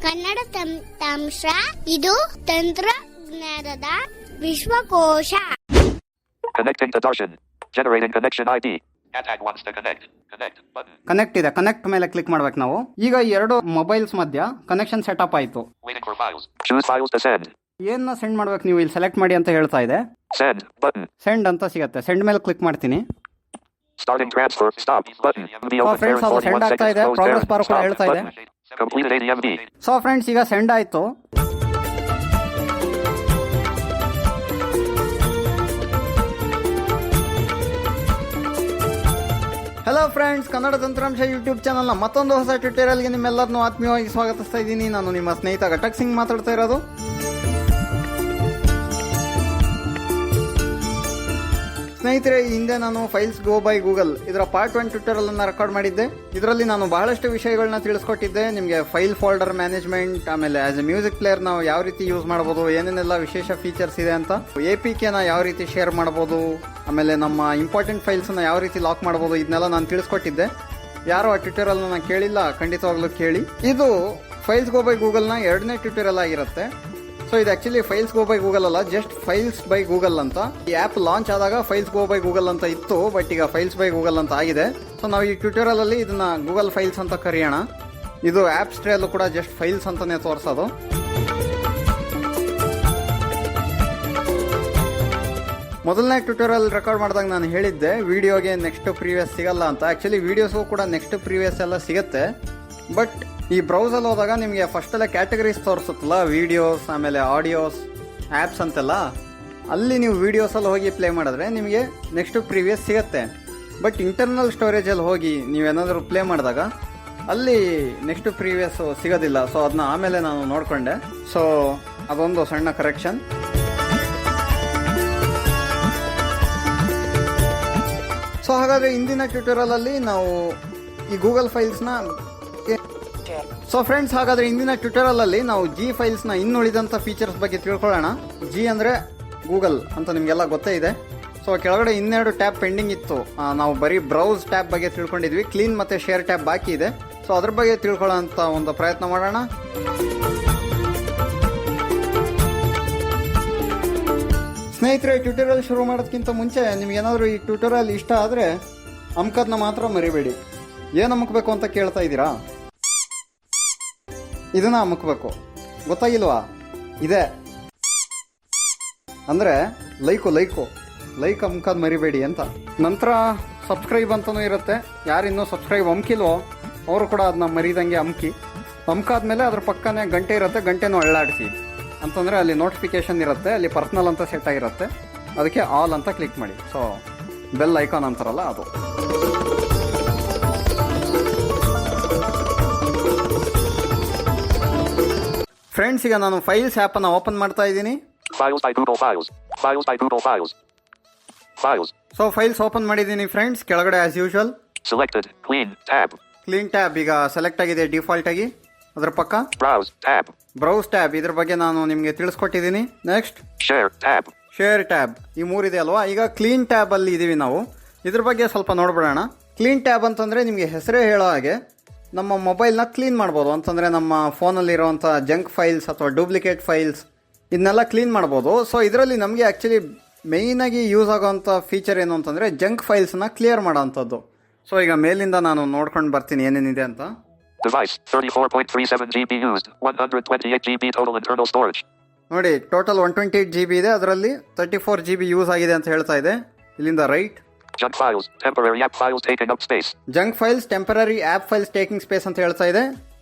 ಕನ್ನಡ ತಂತ್ರಾಂಶ ಇದು ತಂತ್ರಜ್ಞಾನದ ವಿಶ್ವಕೋಶ. Connecting to Darshan. Generating connection ID. Attack wants to connect. Connect button. Connect ಇದೆ, connect ಮೇಲೆ ಕ್ಲಿಕ್ ಮಾಡ್ಬೇಕು ನಾವು. ಈಗ ಎರಡು ಮೊಬೈಲ್ಸ್ ಮಧ್ಯ ಕನೆಕ್ಷನ್ ಸೆಟಪ್ ಆಯ್ತು. Waiting for files. Choose files to send. ಏನ್ನ ಸೆಂಡ್ ಮಾಡ್ಬೇಕು ನೀವು ಇಲ್ಲಿ ಸೆಲೆಕ್ಟ್ ಮಾಡಿ ಅಂತ ಹೇಳ್ತಾ ಇದೆ. Send button. ಸೆಂಡ್ ಅಂತ ಸಿಗುತ್ತೆ. ಸೆಂಡ್ ಮೇಲೆ ಕ್ಲಿಕ್ ಮಾಡ್ತೀನಿ. Starting transfer. Stop button. Friends ಅದು ಸೆಂಡ್ ಆಗ್ತಾ ಇದೆ. ಪ್ರೋಗ್ರೆಸ್ ಬಾರ್ ಕೂಡ ಹೇಳ್ತಾ ಇದೆ. Completed ADMB. ಸೊ ಫ್ರೆಂಡ್ಸ್ ಈಗ ಸೆಂಡ್ ಆಯ್ತು. ಹಲೋ ಫ್ರೆಂಡ್ಸ್, ಕನ್ನಡ ತಂತ್ರಾಂಶ ಯೂಟ್ಯೂಬ್ ಚಾನಲ್ನ ಮತ್ತೊಂದು ಹೊಸ ಟ್ಯುಟೋರಿಯಲ್ಗೆ ನಿಮ್ಮೆಲ್ಲರನ್ನೂ ಆತ್ಮೀಯವಾಗಿ ಸ್ವಾಗತಿಸ್ತಾ ಇದ್ದೀನಿ. ನಾನು ನಿಮ್ಮ ಸ್ನೇಹಿತ ಘಟಕ್ ಸಿಂಗ್ ಮಾತಾಡ್ತಾ ಇರೋದು. ಸ್ನೇಹಿತರೆ, ಈ ಹಿಂದೆ ನಾನು ಫೈಲ್ಸ್ ಗೋ ಬೈ ಗೂಗಲ್ ಇದರ ಪಾರ್ಟ್ 1 ಟ್ಯುಟೋರಿಯಲ್ ಅನ್ನು ರೆಕಾರ್ಡ್ ಮಾಡಿದ್ದೆ. ಇದರಲ್ಲಿ ನಾನು ಬಹಳಷ್ಟು ವಿಷಯಗಳನ್ನ ತಿಳಿಸ್ಕೊಟ್ಟಿದ್ದೆ ನಿಮಗೆ. ಫೈಲ್ ಫೋಲ್ಡರ್ ಮ್ಯಾನೇಜ್ಮೆಂಟ್, ಆಮೇಲೆ ಆಸ್ ಎ ಮ್ಯೂಸಿಕ್ ಪ್ಲೇಯರ್ ನಾವು ಯಾವ ರೀತಿ ಯೂಸ್ ಮಾಡಬಹುದು, ಏನೇನೆಲ್ಲ ವಿಶೇಷ ಫೀಚರ್ಸ್ ಇದೆ ಅಂತ, APK ನ ಯಾವ ರೀತಿ ಶೇರ್ ಮಾಡಬಹುದು, ಆಮೇಲೆ ನಮ್ಮ ಇಂಪಾರ್ಟೆಂಟ್ ಫೈಲ್ಸ್ ನ ಯಾವ ರೀತಿ ಲಾಕ್ ಮಾಡಬಹುದು, ಇದನ್ನೆಲ್ಲ ನಾನು ತಿಳಿಸ್ಕೊಟ್ಟಿದ್ದೆ. ಯಾರು ಆ ಟ್ಯುಟೋರಿಯಲ್ ನ ಕೇಳಿಲ್ಲ, ಖಂಡಿತವಾಗ್ಲೂ ಕೇಳಿ. ಇದು ಫೈಲ್ಸ್ ಗೋ ಬೈ ಗೂಗಲ್ ನ 2ನೇ ಟ್ಯುಟೋರಿಯಲ್ ಆಗಿರುತ್ತೆ. ಸೊ ಇದು actually files go by Google ಅಲ್ಲ, ಜಸ್ಟ್ ಫೈಲ್ಸ್ ಬೈ ಗೂಗಲ್ ಅಂತ. ಈ ಆಪ್ ಲಾಂಚ್ ಆದಾಗ ಫೈಲ್ಸ್ ಗೋ ಬೈ ಗೂಗಲ್ ಅಂತ ಇತ್ತು, ಬಟ್ ಈಗ ಫೈಲ್ಸ್ ಬೈ ಗೂಗಲ್ ಅಂತ ಆಗಿದೆ. ಸೊ ನಾವು ಈ ಟ್ಯುಟೋರಿಯಲ್ ಅಲ್ಲಿ ಇದನ್ನ ಗೂಗಲ್ ಫೈಲ್ಸ್ ಅಂತ ಕರೆಯೋಣ. ಇದು ಆಪ್ ಸ್ಟ್ರೇ ಅಲ್ಲೂ ಕೂಡ ಜಸ್ಟ್ ಫೈಲ್ಸ್ ಅಂತಾನೆ ತೋರಿಸೋದು. ಮೊದಲನೇ ಟ್ಯುಟೋರಿಯಲ್ ರೆಕಾರ್ಡ್ ಮಾಡಿದಾಗ ನಾನು ಹೇಳಿದ್ದೆ ವಿಡಿಯೋಗೆ ನೆಕ್ಸ್ಟ್ ಪ್ರೀವಿಯಸ್ ಸಿಗಲ್ಲ ಅಂತ. ಆಕ್ಚುಲಿ ವಿಡಿಯೋಸು ಕೂಡ ನೆಕ್ಸ್ಟ್ ಪ್ರೀವಿಯಸ್ ಎಲ್ಲ ಸಿಗುತ್ತೆ, ಬಟ್ ಈ ಬ್ರೌಸಲ್ಲಿ ಹೋದಾಗ ನಿಮಗೆ ಫಸ್ಟ್ ಎಲ್ಲ ಕ್ಯಾಟಗರೀಸ್ ತೋರಿಸುತ್ತಲ್ಲ, ವಿಡಿಯೋಸ್ ಆಮೇಲೆ ಆಡಿಯೋಸ್ ಆ್ಯಪ್ಸ್ ಅಂತೆಲ್ಲ, ಅಲ್ಲಿ ನೀವು ವಿಡಿಯೋಸಲ್ಲಿ ಹೋಗಿ ಪ್ಲೇ ಮಾಡಿದ್ರೆ ನಿಮಗೆ ನೆಕ್ಸ್ಟ್ ಪ್ರೀವಿಯಸ್ ಸಿಗುತ್ತೆ. ಬಟ್ ಇಂಟರ್ನಲ್ ಸ್ಟೋರೇಜಲ್ಲಿ ಹೋಗಿ ನೀವೇನಾದರೂ ಪ್ಲೇ ಮಾಡಿದಾಗ ಅಲ್ಲಿ ನೆಕ್ಸ್ಟ್ ಪ್ರೀವಿಯಸ್ ಸಿಗೋದಿಲ್ಲ. ಸೊ ಅದನ್ನ ಆಮೇಲೆ ನಾನು ನೋಡಿಕೊಂಡೆ. ಸೊ ಅದೊಂದು ಸಣ್ಣ ಕರೆಕ್ಷನ್. ಸೊ ಹಾಗಾದರೆ ಇಂದಿನ ಟ್ಯುಟೋರಿಯಲಲ್ಲಿ ನಾವು ಈ ಗೂಗಲ್ ಫೈಲ್ಸ್ನ ಹಾಗಾದ್ರೆ ಇಂದಿನ ಟ್ಯುಟೋರಿಯಲ್ ಅಲ್ಲಿ ನಾವು ಜಿ ಫೈಲ್ಸ್ ನ ಇನ್ನುಳಿದಂತ ಫೀಚರ್ಸ್ ಬಗ್ಗೆ ತಿಳ್ಕೊಳ್ಳೋಣ. ಜಿ ಅಂದ್ರೆ ಗೂಗಲ್ ಅಂತ ನಿಮ್ಗೆಲ್ಲ ಗೊತ್ತೇ ಇದೆ. ಸೊ ಕೆಳಗಡೆ 2 ಟ್ಯಾಬ್ ಪೆಂಡಿಂಗ್ ಇತ್ತು. ನಾವು ಬರೀ ಬ್ರೌಸ್ ಟ್ಯಾಬ್ ಬಗ್ಗೆ ತಿಳ್ಕೊಂಡಿದ್ವಿ, ಕ್ಲೀನ್ ಮತ್ತೆ ಶೇರ್ ಟ್ಯಾಬ್ ಬಾಕಿ ಇದೆ. ಸೊ ಅದ್ರ ಬಗ್ಗೆ ತಿಳ್ಕೊಳ್ಳೋ ಅಂತ ಒಂದು ಪ್ರಯತ್ನ ಮಾಡೋಣ. ಸ್ನೇಹಿತರೆ, ಟ್ಯುಟೋರಿಯಲ್ ಶುರು ಮಾಡೋದಕ್ಕಿಂತ ಮುಂಚೆ ನಿಮ್ಗೆ ಏನಾದರೂ ಈ ಟ್ಯುಟೋರಿಯಲ್ ಇಷ್ಟ ಆದ್ರೆ ಅಮ್ಕದ್ನ ಮಾತ್ರ ಮರಿಬೇಡಿ. ಏನು ಅಮ್ಕಬೇಕು ಅಂತ ಕೇಳ್ತಾ ಇದ್ದೀರಾ? ಇದನ್ನ ಅಮ್ಕಬೇಕು, ಗೊತ್ತಾಗಿಲ್ವಾ? ಇದೆ ಅಂದ್ರೆ ಲೈಕ್ ಅಮ್ಕದ್ ಮರಿಬೇಡಿ ಅಂತ. ನಂತರ ಸಬ್ಸ್ಕ್ರೈಬ್ ಅಂತಲೂ ಇರುತ್ತೆ. ಯಾರಿನ್ನೂ ಸಬ್ಸ್ಕ್ರೈಬ್ ಅಮ್ಕಿಲ್ವೋ ಅವರು ಕೂಡ ಅದನ್ನ ಮರಿದಂಗೆ ಅಮ್ಕಾದ್ಮೇಲೆ ಅದ್ರ ಪಕ್ಕನೇ ಗಂಟೆ ಇರುತ್ತೆ, ಗಂಟೆನೂ ಅಳ್ಳಾಡಿಸಿ. ಅಂತಂದರೆ ಅಲ್ಲಿ ನೋಟಿಫಿಕೇಶನ್ ಇರುತ್ತೆ, ಅಲ್ಲಿ ಪರ್ಸ್ನಲ್ ಅಂತ ಸೆಟ್ ಆಗಿರುತ್ತೆ, ಅದಕ್ಕೆ ಆಲ್ ಅಂತ ಕ್ಲಿಕ್ ಮಾಡಿ. ಸೊ ಬೆಲ್ ಐಕಾನ್ ಅಂತಾರಲ್ಲ ಅದು. ಫ್ರೆಂಡ್ಸ್, ಈಗ ನಾನು ಫೈಲ್ಸ್ ಆ್ಯಪ್ ಅನ್ನು ಓಪನ್ ಮಾಡ್ತಾ ಇದ್ದೀನಿ. ಸೊ ಫೈಲ್ಸ್ ಓಪನ್ ಮಾಡಿದ್ದೀನಿ ಫ್ರೆಂಡ್ಸ್. ಕೆಳಗಡೆ ಆಸ್ ಯೂಶುವಲ್ ಕ್ಲೀನ್ ಟ್ಯಾಬ್ ಈಗ ಸೆಲೆಕ್ಟ್ ಆಗಿದೆ ಡಿಫಾಲ್ಟ್ ಆಗಿ. ಅದರ ಪಕ್ಕ ಬ್ರೌಸ್ ಟ್ಯಾಬ್, ಇದ್ರ ಬಗ್ಗೆ ನಾನು ನಿಮಗೆ ತಿಳಿಸ್ಕೊಟ್ಟಿದ್ದೀನಿ. ನೆಕ್ಸ್ಟ್ ಶೇರ್ ಟ್ಯಾಬ್, ಈ 3 ಇದೆ ಅಲ್ವಾ. ಈಗ ಕ್ಲೀನ್ ಟ್ಯಾಬ್ ಅಲ್ಲಿ ಇದೀವಿ ನಾವು. ಇದ್ರ ಬಗ್ಗೆ ಸ್ವಲ್ಪ ನೋಡ್ಬಿಡೋಣ. ಕ್ಲೀನ್ ಟ್ಯಾಬ್ ಅಂತಂದ್ರೆ ನಿಮಗೆ ಹೆಸರೇ ಹೇಳೋ ಹಾಗೆ ನಮ್ಮ ಮೊಬೈಲ್ನ ಕ್ಲೀನ್ ಮಾಡ್ಬೋದು. ಅಂತಂದರೆ ನಮ್ಮ ಫೋನಲ್ಲಿರುವಂಥ ಜಂಕ್ ಫೈಲ್ಸ್ ಅಥವಾ ಡೂಪ್ಲಿಕೇಟ್ ಫೈಲ್ಸ್ ಇದನ್ನೆಲ್ಲ ಕ್ಲೀನ್ ಮಾಡ್ಬೋದು. ಸೊ ಇದರಲ್ಲಿ ನಮಗೆ ಆ್ಯಕ್ಚುಲಿ ಮೇಯ್ನಾಗಿ ಯೂಸ್ ಆಗೋವಂಥ ಫೀಚರ್ ಏನು ಅಂತಂದರೆ ಜಂಕ್ ಫೈಲ್ಸ್ನ ಕ್ಲಿಯರ್ ಮಾಡೋ ಅಂಥದ್ದು. ಸೊ ಈಗ ಮೇಲಿಂದ ನಾನು ನೋಡ್ಕೊಂಡು ಬರ್ತೀನಿ ಏನೇನಿದೆ ಅಂತ. Device 34.37 GB used, 128 GB total internal storage. ನೋಡಿ, ಟೋಟಲ್ 128 GB ಇದೆ, ಅದರಲ್ಲಿ 34 GB ಯೂಸ್ ಆಗಿದೆ ಅಂತ ಹೇಳ್ತಾ ಇದೆ. ಇಲ್ಲಿಂದ right. Junk files, temporary app files taking up space. Junk files, temporary app files taking space ಅಂತ ಹೇಳ್ತಾ ಇದೆ.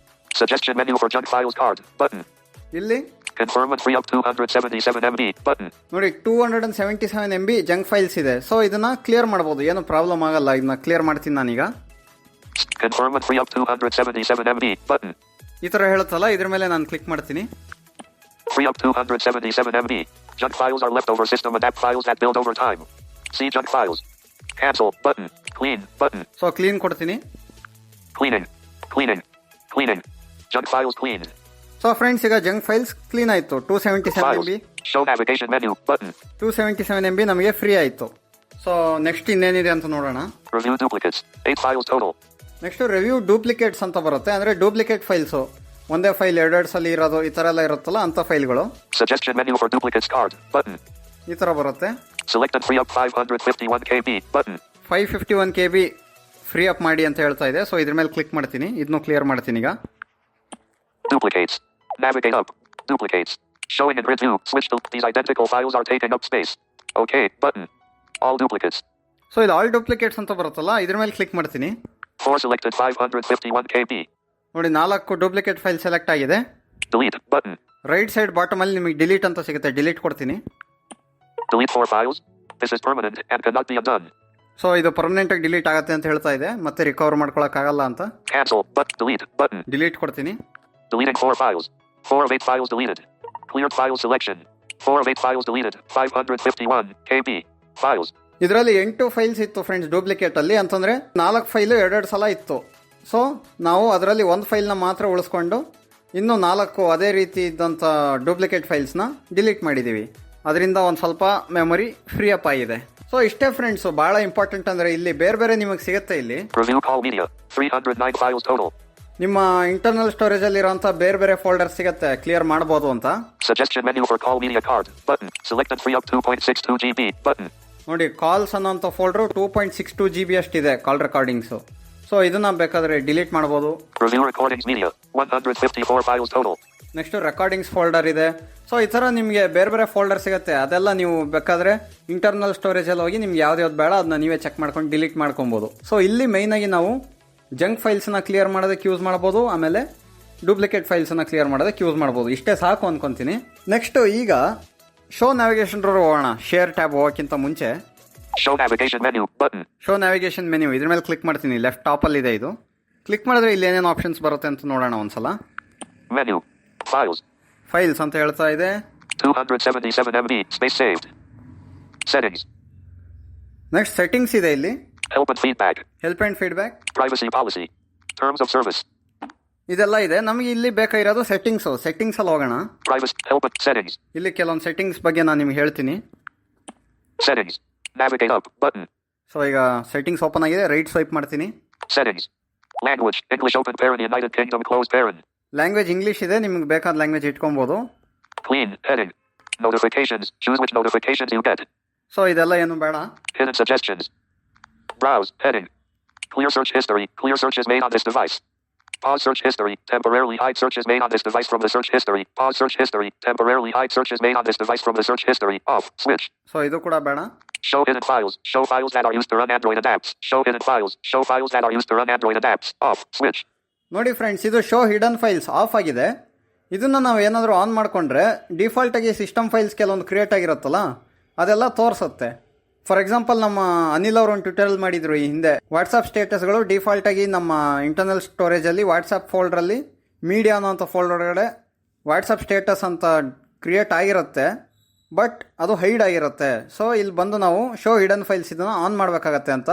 Suggestion menu for junk files card button. ಇಲ್ಲಿ confirm and free up 277 MB button. ನೋಡಿ 277 MB junk files ಇದೆ. So ಇದನ್ನ clear ಮಾಡಬಹುದು, ಏನು problem ಆಗಲ್ಲ. ಇದನ್ನ ಕ್ಲಿಯರ್ ಮಾಡ್ತೀನಿ ನಾನೀಗ. confirm and free up 277 MB button. ಈ ತರ ಹೇಳುತ್ತಲ್ಲ, ಇದ್ರ ಮೇಲೆ ನಾನು ಕ್ಲಿಕ್ ಮಾಡ್ತೀನಿ. free up 277 MB. Junk files are leftover system and app files that build over time. See junk files. Cancel button. Clean button. So clean ಕೊಡ್ತೀನಿ. Cleaning. Junk files cleaned. So friends, ಈಗ junk files clean ಆಯ್ತು. 277 MB. Show navigation menu button. 277 MB ನಮಗೆ free ಆಯ್ತು. So next ಇನ್ನೇನಿದೆ ಅಂತ ನೋಡೋಣ. Review duplicates. 8 files total. Next review duplicates ಅಂತ ಬರುತ್ತೆ. ಅಂದರೆ ಡೂಪ್ಲಿಕೇಟ್ ಫೈಲ್ಸು ಒಂದೇ ಫೈಲ್ ಎರಡೆರಡು ಸಲ ಇರೋದು ಈ ಥರ ಎಲ್ಲ ಇರುತ್ತಲ್ಲ ಅಂಥ ಫೈಲ್ಗಳು. Suggestion menu for duplicates card. Button. ಈ ಥರ ಬರುತ್ತೆ. Select and free up 551 KB. Button. 551 KB free up ಮಾಡಿ ಅಂತ ಹೇಳ್ತಾ ಇದೆ. ಸೊ ಇದ್ರ ಮೇಲೆ ಕ್ಲಿಕ್ ಮಾಡ್ತೀನಿ. ಇದನ್ನು ಕ್ಲಿಯರ್ ಮಾಡ್ತೀನಿ ಈಗ. Duplicates. Navigate up. Duplicates. Showing in grid view. Switch to these identical files are taking up space. Okay. Button. All duplicates. So ಇದು ಆಲ್ ಡೂಪ್ಲಿಕೇಟ್ಸ್ ಅಂತ ಬರುತ್ತಲ್ಲ ಇದ್ರ ಮೇಲೆ ಕ್ಲಿಕ್ ಮಾಡ್ತೀನಿ. 4 selected 551 KB. ನೋಡಿ 4 ಡೂಪ್ಲಿಕೇಟ್ ಫೈಲ್ ಸೆಲೆಕ್ಟ್ ಆಗಿದೆ. Delete. Button. Right side bottom ಅಲ್ಲಿ ನಿಮಗೆ ಡಿಲೀಟ್ ಅಂತ ಸಿಗುತ್ತೆ. ಡಿಲೀಟ್ ಕೊಡ್ತೀನಿ. Delete 4 files. This is permanent and cannot be undone. So ಇದು ಪರ್ಮನೆಂಟ್ ಆಗಿ ಡಿಲೀಟ್ ಆಗುತ್ತೆ ಅಂತ ಹೇಳ್ತಾ ಇದೆ. ಮತ್ತೆ ರಿಕವರ್ ಮಾಡ್ಕೊಳಕ್ ಆಗಲ್ಲ ಅಂತ. Cancel. But delete. Button. Delete ಕೊಡ್ತೀನಿ. Deleting 4 files. 4 of 8 files deleted. Cleared file selection. 4 of 8 files deleted. 551 KB. Files. ಇದರಲ್ಲಿ 8 ಫೈಲ್ಸ್ ಇತ್ತು ಫ್ರೆಂಡ್ಸ್ ಡೂಪ್ಲಿಕೇಟ್ ಅಲ್ಲಿ. ಅಂತಂದ್ರೆ 4 ಫೈಲು ಎರಡೆರಡು ಸಲ ಇತ್ತು. ಸೊ ನಾವು ಅದರಲ್ಲಿ ಒಂದು ಫೈಲ್ನ ಮಾತ್ರ ಉಳಿಸ್ಕೊಂಡು ಇನ್ನು 4 ಅದೇ ರೀತಿ ಇದ್ದಂಥ ಡೂಪ್ಲಿಕೇಟ್ ಫೈಲ್ಸ್ನ ಡಿಲೀಟ್ ಮಾಡಿದ್ದೀವಿ. ಅದರಿಂದ ಒಂದು ಸ್ವಲ್ಪ ಮೆಮೊರಿ ಫ್ರೀ ಅಪ್ ಆಗಿದೆ. ಸೊ ಇಷ್ಟೇ ಫ್ರೆಂಡ್ಸ್. ಭಾಳ ಇಂಪಾರ್ಟೆಂಟ್ ಅಂದರೆ ಇಲ್ಲಿ ಬೇರೆ ಬೇರೆ ನಿಮಗೆ ಸಿಗುತ್ತೆ. ಇಲ್ಲಿ Review call media. 309 files total. ನಿಮ್ಮ ಇಂಟರ್ನಲ್ ಸ್ಟೋರೇಜ್ ಅಲ್ಲಿ ಇರುವಂಥ ಬೇರೆ ಬೇರೆ ಫೋಲ್ಡರ್ ಸಿಗುತ್ತೆ ಕ್ಲಿಯರ್ ಮಾಡ್ಬೋದು ಅಂತ. Suggestion menu for call media card. Button. Select and free up 2.62 GB. Button. ನೋಡಿ ಕಾಲ್ಸ್ ಅನ್ನೋಂಥ ಫೋಲ್ಡರು 2.62 GB ಅಷ್ಟಿದೆ ಕಾಲ್ ರೆಕಾರ್ಡಿಂಗ್ಸು. ಸೊ ಇದನ್ನ ಬೇಕಾದರೆ ಡಿಲೀಟ್ ಮಾಡ್ಬೋದು. Review recordings media. 154 files total. Next recordings folder ಇದೆ. ಸೊ ಈ ಥರ ನಿಮಗೆ ಬೇರೆ ಬೇರೆ ಫೋಲ್ಡರ್ ಸಿಗುತ್ತೆ. ಅದೆಲ್ಲ ನೀವು ಬೇಕಾದರೆ ಇಂಟರ್ನಲ್ ಸ್ಟೋರೇಜಲ್ಲಿ ಹೋಗಿ ನಿಮ್ಗೆ ಯಾವ್ದು ಬೇಡ ಅದನ್ನ ನೀವೇ ಚೆಕ್ ಮಾಡ್ಕೊಂಡು ಡಿಲೀಟ್ ಮಾಡ್ಕೊಬೋದು. ಸೊ ಇಲ್ಲಿ ಮೇಯ್ನಾಗಿ ನಾವು ಜಂಕ್ ಫೈಲ್ಸ್ನ ಕ್ಲಿಯರ್ ಮಾಡೋದಕ್ಕೆ ಯೂಸ್ ಮಾಡ್ಬೋದು. ಆಮೇಲೆ ಡೂಪ್ಲಿಕೇಟ್ ಫೈಲ್ಸನ್ನ ಕ್ಲಿಯರ್ ಮಾಡೋದಕ್ಕೆ ಯೂಸ್ ಮಾಡ್ಬೋದು. ಇಷ್ಟೇ ಸಾಕು ಅನ್ಕೊತೀನಿ. ನೆಕ್ಸ್ಟ್ ಈಗ ಶೋ ನ್ಯಾವಿಗೇಷನ್ ಹೋಗೋಣ. ಶೇರ್ ಟ್ಯಾಬ್ ಹೋಗೋಕ್ಕಿಂತ ಮುಂಚೆ Show navigation menu. Button. Show navigation menu ಇದ್ರ ಮೇಲೆ ಕ್ಲಿಕ್ ಮಾಡ್ತೀನಿ. ಲೆಫ್ಟ್ ಟಾಪಲ್ಲಿದೆ ಇದು. ಕ್ಲಿಕ್ ಮಾಡಿದ್ರೆ ಇಲ್ಲಿ ಏನೇನು ಆಪ್ಷನ್ಸ್ ಬರುತ್ತೆ ಅಂತ ನೋಡೋಣ ಒಂದ್ಸಲ. Menu. Files. ಫೈಲ್ಸ್ ಅಂತ ಹೇಳ್ತಾ ಇದೆ. 277 MB. Space saved. Settings. Next settings ಇದೆ ಇಲ್ಲಿ. Help and feedback. Help and feedback. Privacy policy. Terms of service. ಇದೆಲ್ಲ ಇದೆ. ನಮಗೆ ಇಲ್ಲಿ ಬೇಕಾಗಿರೋದು ಸೆಟ್ಟಿಂಗ್ಸು. ಸೆಟ್ಟಿಂಗ್ಸಲ್ಲಿ ಹೋಗೋಣ. Privacy. Help and settings. ಇಲ್ಲಿ ಕೆಲವೊಂದು ಸೆಟ್ಟಿಂಗ್ಸ್ ಬಗ್ಗೆ ನಾನು ನಿಮ್ಗೆ ಹೇಳ್ತೀನಿ. Settings. Navigate up. Button. So ಈಗ ಸೆಟ್ಟಿಂಗ್ಸ್ ಓಪನ್ ಆಗಿದೆ. ರೈಟ್ ಸ್ವೈಪ್ ಮಾಡ್ತೀನಿ. Settings. Language. English open parent. United Kingdom closed parent. Language English ಇದೆ. ನಿಮ್ಗೆ ಬೇಕಾದ ಲ್ಯಾಂಗ್ವೇಜ್ ಇಟ್ಕೊಬೋದು. Clean. Heading. Notifications. Choose which notifications you get. So ಇದೆಲ್ಲ ಏನು ಬೇಡ. Hidden suggestions. Browse. Heading. Clear search history. Clear searches made on this device. Pause search history. Temporarily hide searches made on this device from the search history. Pause search history. Temporarily hide searches made on this device from the search history. Off. Switch. So ಇದು ಕೂಡ ಬೇಡ. Show hidden files. Show files that are used to run Android apps. Show hidden files. Show files that are used to run Android apps. Off. Switch. ನೋಡಿ friends, ಇದು show hidden files of ಆಗಿದೆ. ಇದನ್ನು ನಾವು ಏನಾದರೂ on ಮಾಡಿಕೊಂಡ್ರೆ ಡಿಫಾಲ್ಟಾಗಿ system files ಕೆಲವೊಂದು create ಆಗಿರುತ್ತಲ್ಲ ಅದೆಲ್ಲ ತೋರಿಸುತ್ತೆ. ಫಾರ್ ಎಕ್ಸಾಂಪಲ್ ನಮ್ಮ ಅನಿಲ್ ಅವರು ಒಂದು ಟ್ಯೂಟೋರಿಯಲ್ ಮಾಡಿದ್ರು ಈ ಹಿಂದೆ. ವಾಟ್ಸಪ್ ಸ್ಟೇಟಸ್ಗಳು ಡಿಫಾಲ್ಟಾಗಿ ನಮ್ಮ ಇಂಟರ್ನಲ್ ಸ್ಟೋರೇಜಲ್ಲಿ ವಾಟ್ಸಪ್ ಫೋಲ್ಡ್ರಲ್ಲಿ ಮೀಡಿಯಾ ಅನ್ನೋಂಥ ಫೋಲ್ಡರ್ ಒಳಗಡೆ ವಾಟ್ಸಪ್ ಸ್ಟೇಟಸ್ ಅಂತ ಕ್ರಿಯೇಟ್ ಆಗಿರುತ್ತೆ, ಬಟ್ ಅದು ಹೈಡ್ ಆಗಿರುತ್ತೆ. ಸೊ ಇಲ್ಲಿ ಬಂದು ನಾವು ಶೋ ಹಿಡನ್ ಫೈಲ್ಸ್ ಇದನ್ನು ಆನ್ ಮಾಡಬೇಕಾಗತ್ತೆ ಅಂತ.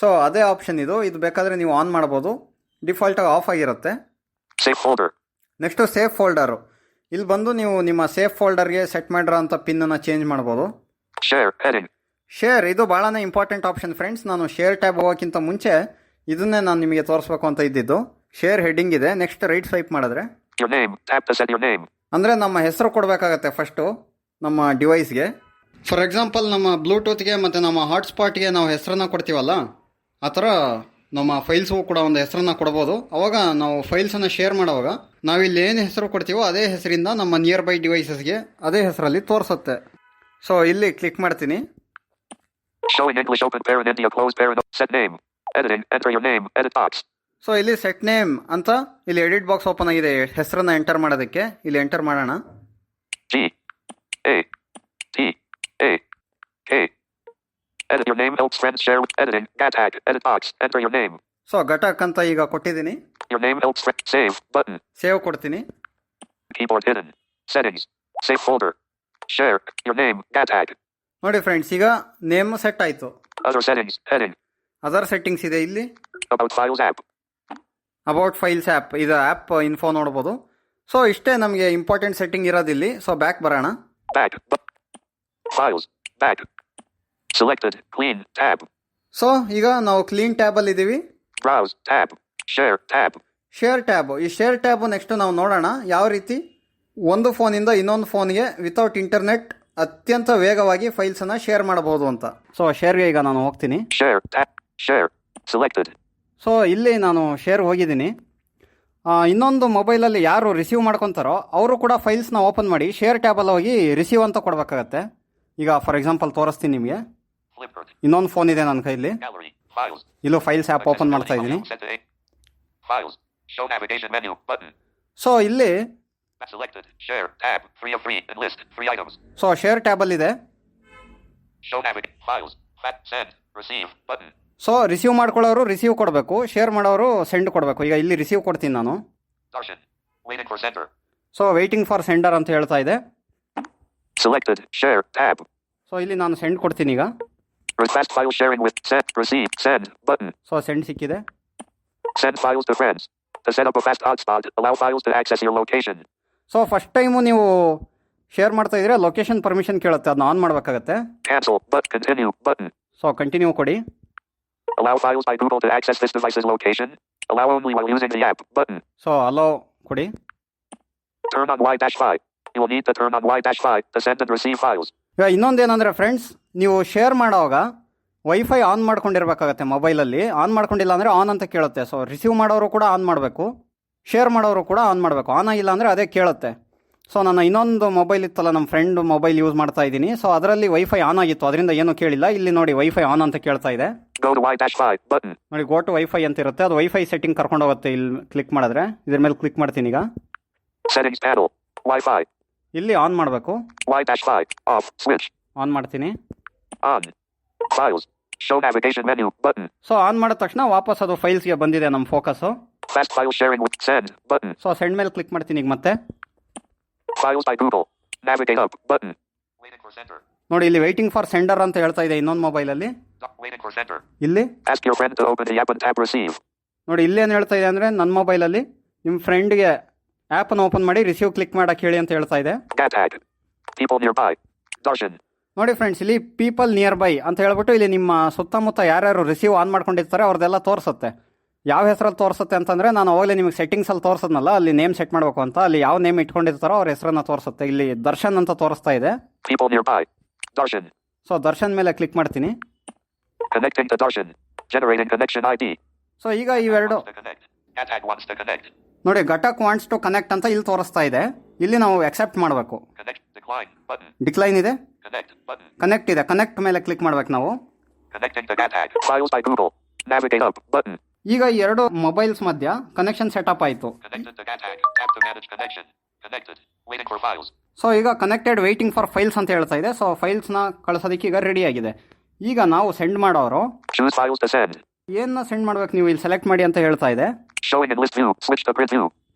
ಸೊ ಅದೇ ಆಪ್ಷನ್ ಇದು. ಇದು ಬೇಕಾದರೆ ನೀವು ಆನ್ ಮಾಡ್ಬೋದು. ಡಿಫಾಲ್ಟಾಗಿ ಆಫ್ ಆಗಿರುತ್ತೆ. Save folder. Next safe folder. ಇಲ್ಲಿ ಬಂದು ನೀವು ನಿಮ್ಮ ಸೇಫ್ ಫೋಲ್ಡರ್ಗೆ ಸೆಟ್ ಮಾಡಿರೋ ಅಂಥ ಪಿನ್ನನ್ನು ಚೇಂಜ್ ಮಾಡ್ಬೋದು. Share. Heading. ಶೇರ್ ಇದು ಭಾಳನೇ ಇಂಪಾರ್ಟೆಂಟ್ ಆಪ್ಷನ್ ಫ್ರೆಂಡ್ಸ್. ನಾನು ಶೇರ್ ಟ್ಯಾಬ್ ಹೋಗೋಕ್ಕಿಂತ ಮುಂಚೆ ಇದನ್ನೇ ನಾನು ನಿಮಗೆ ತೋರಿಸ್ಬೇಕು ಅಂತ ಇದ್ದಿದ್ದು. ಶೇರ್ ಹೆಡ್ಡಿಂಗ್ ಇದೆ. ನೆಕ್ಸ್ಟ್ ರೈಟ್ ಸ್ವೈಪ್ ಮಾಡಿದ್ರೆ Your name. Tap to set your name. ಅಂದರೆ ನಮ್ಮ ಹೆಸರು ಕೊಡಬೇಕಾಗತ್ತೆ ಫಸ್ಟು ನಮ್ಮ ಡಿವೈಸ್ಗೆ. ಫಾರ್ ಎಕ್ಸಾಂಪಲ್ ನಮ್ಮ ಬ್ಲೂಟೂತ್ಗೆ ಮತ್ತು ನಮ್ಮ ಹಾಟ್ಸ್ಪಾಟ್ಗೆ ನಾವು ಹೆಸರನ್ನ ಕೊಡ್ತೀವಲ್ಲ, ಆ ಥರ ನಮ್ಮ ಫೈಲ್ಸ್ಗೂ ಕೂಡ ಒಂದು ಹೆಸರನ್ನ ಕೊಡ್ಬೋದು. ಅವಾಗ ನಾವು ಫೈಲ್ಸನ್ನು ಶೇರ್ ಮಾಡೋವಾಗ ನಾವಿಲ್ಲಿ ಏನು ಹೆಸರು ಕೊಡ್ತೀವೋ ಅದೇ ಹೆಸರಿಂದ ನಮ್ಮ ನಿಯರ್ ಬೈ ಡಿವೈಸಸ್ಗೆ ಅದೇ ಹೆಸರಲ್ಲಿ ತೋರಿಸುತ್ತೆ. ಸೊ ಇಲ್ಲಿ ಕ್ಲಿಕ್ ಮಾಡ್ತೀನಿ. Showing English open parent India closed parent. Set name. Editing. Enter your name. Edit box. So ಇಲ್ಲಿ ಸೆಟ್ ನೇಮ್ ಅಂತ ಇಲ್ಲಿ ಎಡಿಟ್ ಬಾಕ್ಸ್ ಓಪನ್ ಆಗಿದೆ ಹೆಸರನ್ನ ಎಂಟರ್ ಮಾಡೋದಕ್ಕೆ. ಇಲ್ಲಿ ಎಂಟರ್ ಮಾಡೋಣ. G A T A K. Edit your name helps friends share with editing. Tag. Edit box. Enter your name. So Ghatak ಅಂತ ಈಗ ಕೊಟ್ಟಿದ್ದೀನಿ. Your name helps friends. Save button. Save ಕೊಡ್ತೀನಿ. Keyboard hidden. Settings. Save folder. Share. Your name. Tag. ನೋಡಿ friends, ಈಗ name set ಆಯಿತು. Other settings. Heading. Other settings ಇದೆ ಇಲ್ಲಿ. About files app. About files app. ಇದು ಆ್ಯಪ್ ಇನ್ಫೋ ನೋಡ್ಬೋದು. So ಇಷ್ಟೇ ನಮಗೆ ಇಂಪಾರ್ಟೆಂಟ್ ಸೆಟ್ಟಿಂಗ್ ಇರೋದಿಲ್ಲಿ. ಸೊ ಬ್ಯಾಕ್ ಬರೋಣ. Back. Files. Back. Selected. Clean. Tab. So ಈಗ ನಾವು ಕ್ಲೀನ್ ಟ್ಯಾಬಲ್ಲಿ ಇದ್ದೀವಿ. Browse. Tab. Share. Tab. Share tab, ಈ ಶೇರ್ ಟ್ಯಾಬು ನೆಕ್ಸ್ಟ್ ನಾವು ನೋಡೋಣ ಯಾವ ರೀತಿ ಒಂದು ಫೋನಿಂದ ಇನ್ನೊಂದು ಫೋನ್ಗೆ ವಿತೌಟ್ ಇಂಟರ್ನೆಟ್ ಅತ್ಯಂತ ವೇಗವಾಗಿ ಫೈಲ್ಸನ್ನು ಶೇರ್ ಮಾಡಬಹುದು ಅಂತ. ಸೊ ಶೇರ್ಗೆ ಈಗ ನಾನು ಹೋಗ್ತೀನಿ. Share selected. ಸೊ ಇಲ್ಲಿ ನಾನು ಶೇರ್ ಹೋಗಿದ್ದೀನಿ. ಇನ್ನೊಂದು ಮೊಬೈಲಲ್ಲಿ ಯಾರು ರಿಸೀವ್ ಮಾಡ್ಕೊತಾರೋ ಅವರು ಕೂಡ ಫೈಲ್ಸ್ನ ಓಪನ್ ಮಾಡಿ ಶೇರ್ ಟ್ಯಾಬಲ್ಲಿ ಹೋಗಿ ರಿಸೀವ್ ಅಂತ ಕೊಡಬೇಕಾಗತ್ತೆ. ಈಗ ಫಾರ್ ಎಕ್ಸಾಂಪಲ್ ತೋರಿಸ್ತೀನಿ ನಿಮಗೆ. ಇನ್ನೊಂದು ಫೋನ್ ಇದೆ ನನ್ನ ಕೈಲಿ, ಇಲ್ಲೂ ಫೈಲ್ಸ್ ಆ್ಯಪ್ ಓಪನ್ ಮಾಡ್ತಾ ಇದ್ದೀನಿ. ಸೊ ಇಲ್ಲಿ ಸೊ ಶೇರ್ ಟ್ಯಾಬಲ್ಲಿ ಇದೆ. ಸೊ ರಿಸೀವ್ ಮಾಡ್ಕೊಳ್ಳೋರು ರಿಸೀವ್ ಕೊಡಬೇಕು, ಶೇರ್ ಮಾಡೋರು ಸೆಂಡ್ ಕೊಡಬೇಕು. ಈಗ ಇಲ್ಲಿ ರಿಸೀವ್ ಕೊಡ್ತೀನಿ ನಾನು. ಸೊ ವೇಟಿಂಗ್ ಫಾರ್ ಸೆಂಡರ್ ಅಂತ ಹೇಳ್ತಾ ಇದೆ. Selected share tab. ಸೊ ಇಲ್ಲಿ ನಾನು ಸೆಂಡ್ ಕೊಡ್ತೀನಿ ಈಗ. Request file sharing with send receive send button. So send ಸಿಕ್ಕಿದೆ. Send files to friends. To set up a fast hotspot, allow files to access your location. So first time ನೀವು share ಮಾಡ್ತಾ ಇದ್ರೆ location permission ಕೇಳುತ್ತೆ, ಅದನ್ನ on ಮಾಡಬೇಕಾಗತ್ತೆ. Cancel but continue button. So continue ಕೊಡಿ. Allow files by Google to access this device's location. Allow only while using the app button. So hello ಕೊಡಿ. Turn on Y-5. You will need to turn on Y-5 to send and receive files. ಈಗ ಇನ್ನೊಂದೇನಂದರೆ friends, ನೀವು share ಮಾಡೋವಾಗ wifi on ಮಾಡ್ಕೊಂಡಿರ್ಬೇಕಾಗತ್ತೆ ಮೊಬೈಲಲ್ಲಿ. On ಮಾಡ್ಕೊಂಡಿಲ್ಲ ಅಂದರೆ on ಅಂತ ಕೇಳುತ್ತೆ. So receive ಮಾಡೋರು ಕೂಡ ಆನ್ ಮಾಡಬೇಕು, ಶೇರ್ ಮಾಡೋರು ಕೂಡ ಆನ್ ಮಾಡಬೇಕು. ಆನ್ ಆಗಿಲ್ಲ ಅಂದರೆ ಅದೇ ಕೇಳುತ್ತೆ. ಸೊ ನನ್ನ ಇನ್ನೊಂದು ಮೊಬೈಲ್ ಇತ್ತಲ್ಲ, ನಮ್ಮ ಫ್ರೆಂಡ್ ಮೊಬೈಲ್ ಯೂಸ್ ಮಾಡ್ತಾ ಇದ್ದೀನಿ. ಸೊ ಅದರಲ್ಲಿ ವೈಫೈ ಆನ್ ಆಗಿತ್ತು, ಅದರಿಂದ ಏನೂ ಕೇಳಿಲ್ಲ. ಇಲ್ಲಿ ನೋಡಿ ವೈಫೈ ಆನ್ ಅಂತ ಕೇಳ್ತಾ ಇದೆ. Go to Y-5 button. ನೋಡಿ ಗೋ ಟು ವೈಫೈ ಅಂತ ಇರುತ್ತೆ, ಅದು ವೈಫೈ ಸೆಟ್ಟಿಂಗ್ ಕರ್ಕೊಂಡು ಹೋಗುತ್ತೆ. ಇಲ್ಲಿ ಕ್ಲಿಕ್ ಮಾಡಿದ್ರೆ ಇದ್ರ ಮೇಲೆ ಕ್ಲಿಕ್ ಮಾಡ್ತೀನಿ ಈಗ. Settings panel. Wi-Fi. ಇಲ್ಲಿ ಆನ್ ಮಾಡಬೇಕು. Y-5 off switch. ಆನ್ ಮಾಡ್ತೀನಿ. On. Files. Show navigation menu button. So on ಮಾಡಿದ ತಕ್ಷಣ ವಾಪಸ್ ಅದು ಫೈಲ್ಸ್ಗೆ ಬಂದಿದೆ ನಮ್ಮ focus. Fast file sharing with send button. So send ಮೇಲೆ ಕ್ಲಿಕ್ ಮಾಡ್ತೀನಿ ಈಗ ಮತ್ತೆ. Files by Google. Navigate up button. Waiting for center. ನೋಡಿ ಇಲ್ಲಿ ವೇಟಿಂಗ್ ಫಾರ್ ಸೆಂಡರ್ ಅಂತ ಹೇಳ್ತಾ ಇದೆ ಇನ್ನೊಂದು ಮೊಬೈಲಲ್ಲಿ. Waiting for center. ಇಲ್ಲಿ Ask your friend to open the app and tap receive. ನೋಡಿ ಇಲ್ಲೇನು ಹೇಳ್ತಾ ಇದೆ ಅಂದರೆ ನನ್ನ ಮೊಬೈಲಲ್ಲಿ ನಿಮ್ಮ ಫ್ರೆಂಡ್ಗೆ ಆ್ಯಪನ್ನು ಓಪನ್ ಮಾಡಿ ರಿಸೀವ್ ಕ್ಲಿಕ್ ಮಾಡಕ್ಕೆ ಹೇಳಿ ಅಂತ ಹೇಳ್ತಾ ಇದೆ. Tag. People nearby. Darshan. ನೋಡಿ ಫ್ರೆಂಡ್ಸ್, ಇಲ್ಲಿ ಪೀಪಲ್ ನಿಯರ್ ಬೈ ಅಂತ ಹೇಳ್ಬಿಟ್ಟು ಇಲ್ಲಿ ನಿಮ್ಮ ಸುತ್ತಮುತ್ತ ಯಾರ್ಯಾರು ರಿಸೀವ್ ಆನ್ ಮಾಡ್ಕೊಂಡಿರ್ತಾರೆ ಅವ್ರದ್ದೆಲ್ಲ ತೋರಿಸುತ್ತೆ. ಯಾವ ಹೆಸರಲ್ಲಿ ತೋರಿಸುತ್ತೆ ಅಂತಂದರೆ, ನಾನು ಅವಾಗಲೇ ನಿಮಗೆ ಸೆಟ್ಟಿಂಗ್ಸಲ್ಲಿ ತೋರಿಸೋದ್ನಲ್ಲ, ಅಲ್ಲಿ ನೇಮ್ ಸೆಟ್ ಮಾಡಬೇಕು ಅಂತ, ಅಲ್ಲಿ ಯಾವ ನೇಮ್ ಇಟ್ಕೊಂಡಿರ್ತಾರೋ ಅವ್ರ ಹೆಸರನ್ನು ತೋರಿಸುತ್ತೆ. ಇಲ್ಲಿ ದರ್ಶನ್ ಅಂತ ತೋರಿಸ್ತಾ ಇದೆ. People nearby. Darshan. So Darshan ಮೇಲೆ ಕ್ಲಿಕ್ ಮಾಡ್ತೀನಿ. Connecting to Darshan. Generating connection ID. So ಈಗ ಇವೆರಡು Tag wants to connect. ನೋಡಿ ಘಟಕ್ ವಾಂಟ್ಸ್ ಟು ಕನೆಕ್ಟ್ ಅಂತ ಇಲ್ಲಿ ತೋರಿಸ್ತಾ ಇದೆ. ಇಲ್ಲಿ ನಾವು ಅಕ್ಸೆಪ್ಟ್ ಮಾಡಬೇಕು. Connect. Decline button. ಡಿಕ್ಲೈನ್ ಇದೆ, Connect button. ಕನೆಕ್ಟ್ ಇದೆ. ಕನೆಕ್ಟ್ ಮೇಲೆ ಕ್ಲಿಕ್ ಮಾಡ್ಬೇಕು ನಾವು. Connecting to Tag. Files by Google. Navigate up button. ಈಗ ಈ ಎರಡು ಮೊಬೈಲ್ಸ್ ಮಧ್ಯ ಕನೆಕ್ಷನ್ ಸೆಟಪ್ ಆಯಿತು. Connected to Tag. Tap to manage connection. Connected. Waiting for files. So ಈಗ ಕನೆಕ್ಟೆಡ್ ವೇಟಿಂಗ್ ಫಾರ್ ಫೈಲ್ಸ್ ಅಂತ ಹೇಳ್ತಾ ಇದೆ. ಸೊ ಫೈಲ್ಸ್ನ ಕಳಿಸೋದಕ್ಕೆ ಈಗ ರೆಡಿ ಆಗಿದೆ. ಈಗ ನಾವು ಸೆಂಡ್ ಮಾಡೋರು Choose files to send. ಏನನ್ನ ಸೆಂಡ್ ಮಾಡ್ಬೇಕು ನೀವು ಇಲ್ಲಿ ಸೆಲೆಕ್ಟ್ ಮಾಡಿ ಅಂತ ಹೇಳ್ತಾ ಇದೆ. Showing in list view. Switch to print view.